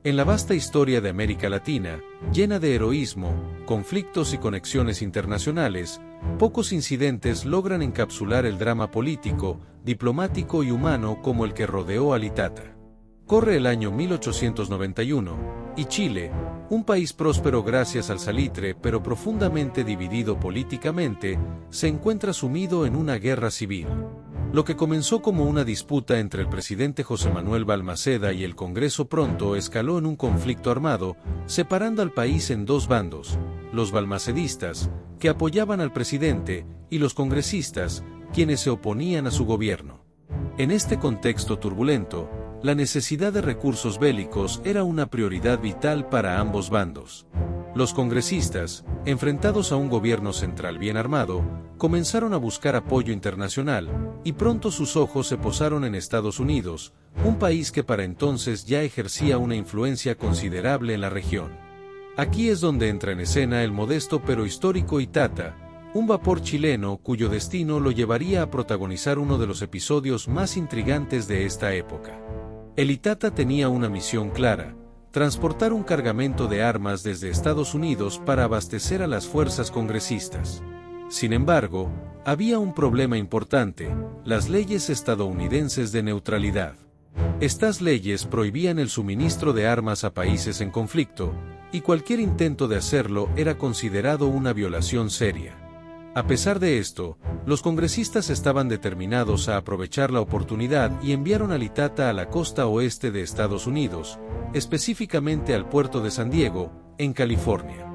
En la vasta historia de América Latina, llena de heroísmo, conflictos y conexiones internacionales, pocos incidentes logran encapsular el drama político, diplomático y humano como el que rodeó a Itata. Corre el año 1891, y Chile, un país próspero gracias al salitre pero profundamente dividido políticamente, se encuentra sumido en una guerra civil. Lo que comenzó como una disputa entre el presidente José Manuel Balmaceda y el Congreso pronto escaló en un conflicto armado, separando al país en dos bandos, los balmacedistas, que apoyaban al presidente, y los congresistas, quienes se oponían a su gobierno. En este contexto turbulento, la necesidad de recursos bélicos era una prioridad vital para ambos bandos. Los congresistas, enfrentados a un gobierno central bien armado, comenzaron a buscar apoyo internacional, y pronto sus ojos se posaron en Estados Unidos, un país que para entonces ya ejercía una influencia considerable en la región. Aquí es donde entra en escena el modesto pero histórico Itata, un vapor chileno cuyo destino lo llevaría a protagonizar uno de los episodios más intrigantes de esta época. El Itata tenía una misión clara: transportar un cargamento de armas desde Estados Unidos para abastecer a las fuerzas congresistas. Sin embargo, había un problema importante: las leyes estadounidenses de neutralidad. Estas leyes prohibían el suministro de armas a países en conflicto, y cualquier intento de hacerlo era considerado una violación seria. A pesar de esto, los congresistas estaban determinados a aprovechar la oportunidad y enviaron al Itata a la costa oeste de Estados Unidos, específicamente al puerto de San Diego, en California.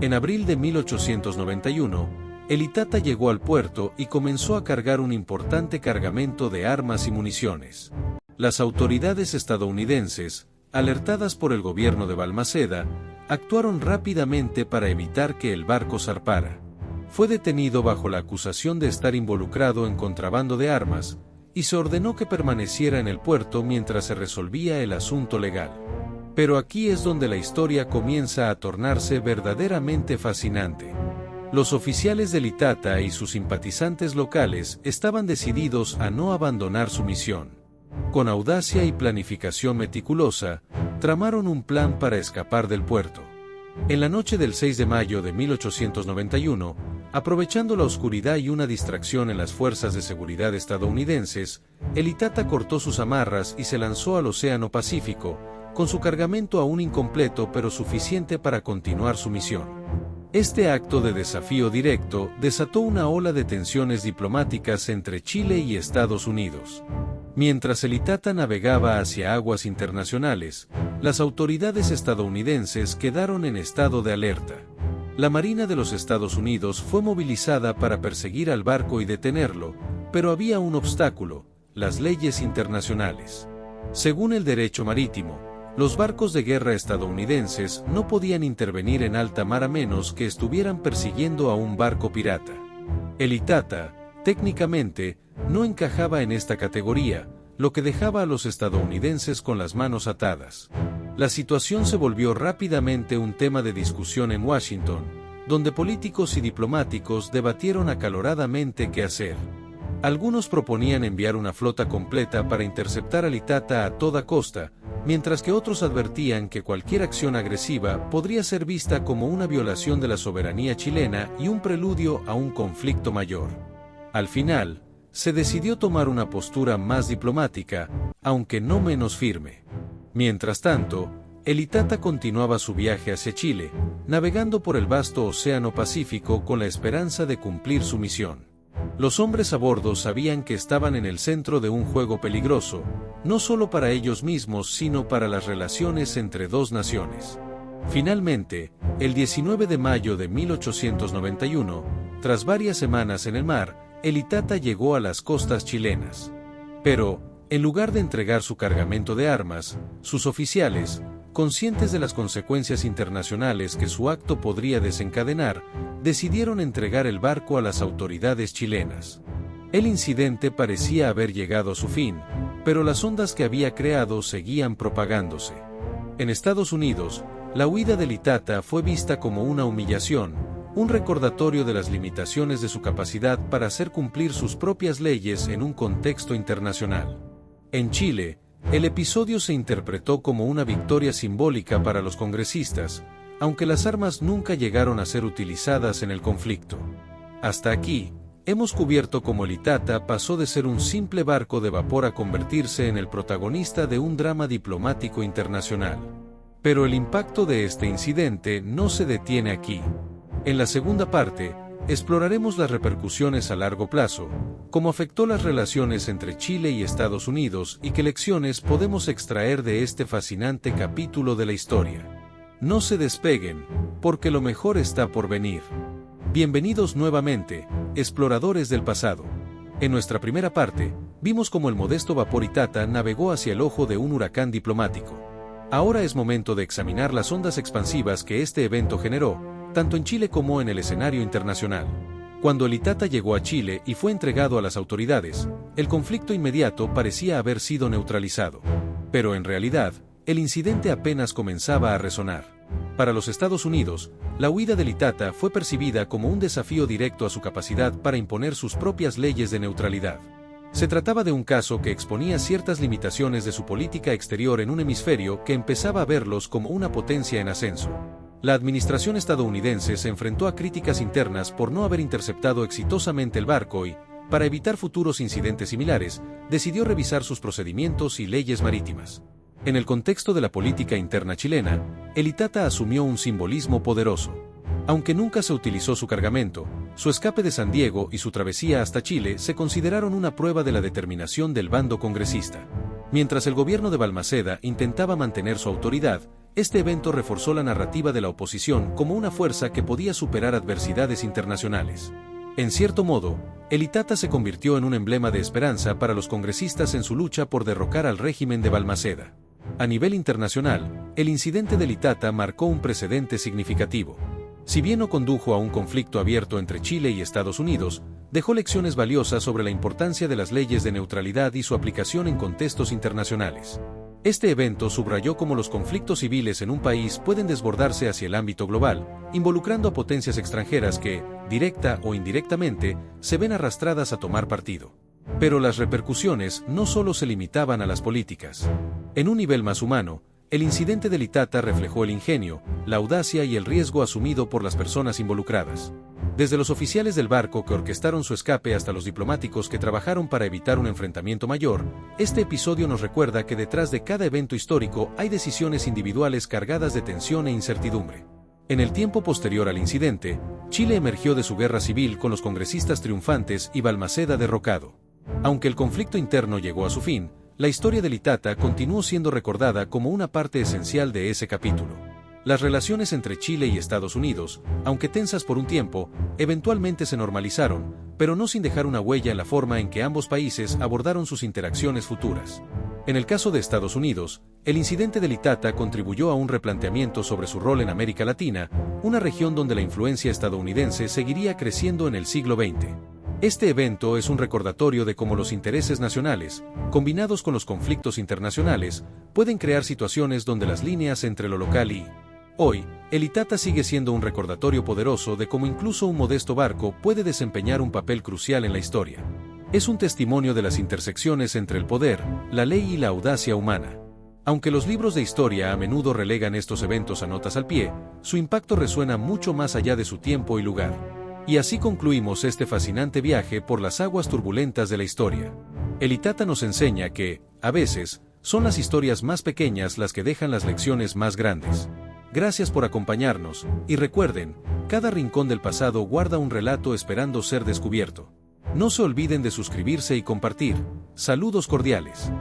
En abril de 1891, el Itata llegó al puerto y comenzó a cargar un importante cargamento de armas y municiones. Las autoridades estadounidenses, alertadas por el gobierno de Balmaceda, actuaron rápidamente para evitar que el barco zarpara. Fue detenido bajo la acusación de estar involucrado en contrabando de armas, y se ordenó que permaneciera en el puerto mientras se resolvía el asunto legal. Pero aquí es donde la historia comienza a tornarse verdaderamente fascinante. Los oficiales del Itata y sus simpatizantes locales estaban decididos a no abandonar su misión. Con audacia y planificación meticulosa, tramaron un plan para escapar del puerto. En la noche del 6 de mayo de 1891, aprovechando la oscuridad y una distracción en las fuerzas de seguridad estadounidenses, el Itata cortó sus amarras y se lanzó al Océano Pacífico, con su cargamento aún incompleto pero suficiente para continuar su misión. Este acto de desafío directo desató una ola de tensiones diplomáticas entre Chile y Estados Unidos. Mientras el Itata navegaba hacia aguas internacionales, las autoridades estadounidenses quedaron en estado de alerta. La Marina de los Estados Unidos fue movilizada para perseguir al barco y detenerlo, pero había un obstáculo: las leyes internacionales. Según el derecho marítimo, los barcos de guerra estadounidenses no podían intervenir en alta mar a menos que estuvieran persiguiendo a un barco pirata. El Itata, técnicamente, no encajaba en esta categoría, lo que dejaba a los estadounidenses con las manos atadas. La situación se volvió rápidamente un tema de discusión en Washington, donde políticos y diplomáticos debatieron acaloradamente qué hacer. Algunos proponían enviar una flota completa para interceptar al Itata a toda costa, mientras que otros advertían que cualquier acción agresiva podría ser vista como una violación de la soberanía chilena y un preludio a un conflicto mayor. Al final, se decidió tomar una postura más diplomática, aunque no menos firme. Mientras tanto, el Itata continuaba su viaje hacia Chile, navegando por el vasto Océano Pacífico con la esperanza de cumplir su misión. Los hombres a bordo sabían que estaban en el centro de un juego peligroso, no solo para ellos mismos sino para las relaciones entre dos naciones. Finalmente, el 19 de mayo de 1891, tras varias semanas en el mar, el Itata llegó a las costas chilenas. Pero, en lugar de entregar su cargamento de armas, sus oficiales, conscientes de las consecuencias internacionales que su acto podría desencadenar, decidieron entregar el barco a las autoridades chilenas. El incidente parecía haber llegado a su fin, pero las ondas que había creado seguían propagándose. En Estados Unidos, la huida del Itata fue vista como una humillación, un recordatorio de las limitaciones de su capacidad para hacer cumplir sus propias leyes en un contexto internacional. En Chile, El episodio se interpretó como una victoria simbólica para los congresistas, aunque las armas nunca llegaron a ser utilizadas en el conflicto. Hasta aquí, hemos cubierto cómo el Itata pasó de ser un simple barco de vapor a convertirse en el protagonista de un drama diplomático internacional. Pero el impacto de este incidente no se detiene aquí. En la segunda parte, exploraremos las repercusiones a largo plazo, cómo afectó las relaciones entre Chile y Estados Unidos y qué lecciones podemos extraer de este fascinante capítulo de la historia. No se despeguen, porque lo mejor está por venir. Bienvenidos nuevamente, exploradores del pasado. En nuestra primera parte, vimos cómo el modesto vapor Itata navegó hacia el ojo de un huracán diplomático. Ahora es momento de examinar las ondas expansivas que este evento generó, tanto en Chile como en el escenario internacional. Cuando el Itata llegó a Chile y fue entregado a las autoridades, el conflicto inmediato parecía haber sido neutralizado. Pero en realidad, el incidente apenas comenzaba a resonar. Para los Estados Unidos, la huida del Itata fue percibida como un desafío directo a su capacidad para imponer sus propias leyes de neutralidad. Se trataba de un caso que exponía ciertas limitaciones de su política exterior en un hemisferio que empezaba a verlos como una potencia en ascenso. La administración estadounidense se enfrentó a críticas internas por no haber interceptado exitosamente el barco y, para evitar futuros incidentes similares, decidió revisar sus procedimientos y leyes marítimas. En el contexto de la política interna chilena, el Itata asumió un simbolismo poderoso. Aunque nunca se utilizó su cargamento, su escape de San Diego y su travesía hasta Chile se consideraron una prueba de la determinación del bando congresista. Mientras el gobierno de Balmaceda intentaba mantener su autoridad, este evento reforzó la narrativa de la oposición como una fuerza que podía superar adversidades internacionales. En cierto modo, el Itata se convirtió en un emblema de esperanza para los congresistas en su lucha por derrocar al régimen de Balmaceda. A nivel internacional, el incidente del Itata marcó un precedente significativo. Si bien no condujo a un conflicto abierto entre Chile y Estados Unidos, dejó lecciones valiosas sobre la importancia de las leyes de neutralidad y su aplicación en contextos internacionales. Este evento subrayó cómo los conflictos civiles en un país pueden desbordarse hacia el ámbito global, involucrando a potencias extranjeras que, directa o indirectamente, se ven arrastradas a tomar partido. Pero las repercusiones no solo se limitaban a las políticas. En un nivel más humano, el incidente del Itata reflejó el ingenio, la audacia y el riesgo asumido por las personas involucradas. Desde los oficiales del barco que orquestaron su escape hasta los diplomáticos que trabajaron para evitar un enfrentamiento mayor, este episodio nos recuerda que detrás de cada evento histórico hay decisiones individuales cargadas de tensión e incertidumbre. En el tiempo posterior al incidente, Chile emergió de su guerra civil con los congresistas triunfantes y Balmaceda derrocado. Aunque el conflicto interno llegó a su fin, la historia del Itata continuó siendo recordada como una parte esencial de ese capítulo. Las relaciones entre Chile y Estados Unidos, aunque tensas por un tiempo, eventualmente se normalizaron, pero no sin dejar una huella en la forma en que ambos países abordaron sus interacciones futuras. En el caso de Estados Unidos, el incidente del Itata contribuyó a un replanteamiento sobre su rol en América Latina, una región donde la influencia estadounidense seguiría creciendo en el siglo XX. Este evento es un recordatorio de cómo los intereses nacionales, combinados con los conflictos internacionales, pueden crear situaciones donde las líneas entre lo local y... Hoy, el Itata sigue siendo un recordatorio poderoso de cómo incluso un modesto barco puede desempeñar un papel crucial en la historia. Es un testimonio de las intersecciones entre el poder, la ley y la audacia humana. Aunque los libros de historia a menudo relegan estos eventos a notas al pie, su impacto resuena mucho más allá de su tiempo y lugar. Y así concluimos este fascinante viaje por las aguas turbulentas de la historia. El Itata nos enseña que, a veces, son las historias más pequeñas las que dejan las lecciones más grandes. Gracias por acompañarnos, y recuerden, cada rincón del pasado guarda un relato esperando ser descubierto. No se olviden de suscribirse y compartir. Saludos cordiales.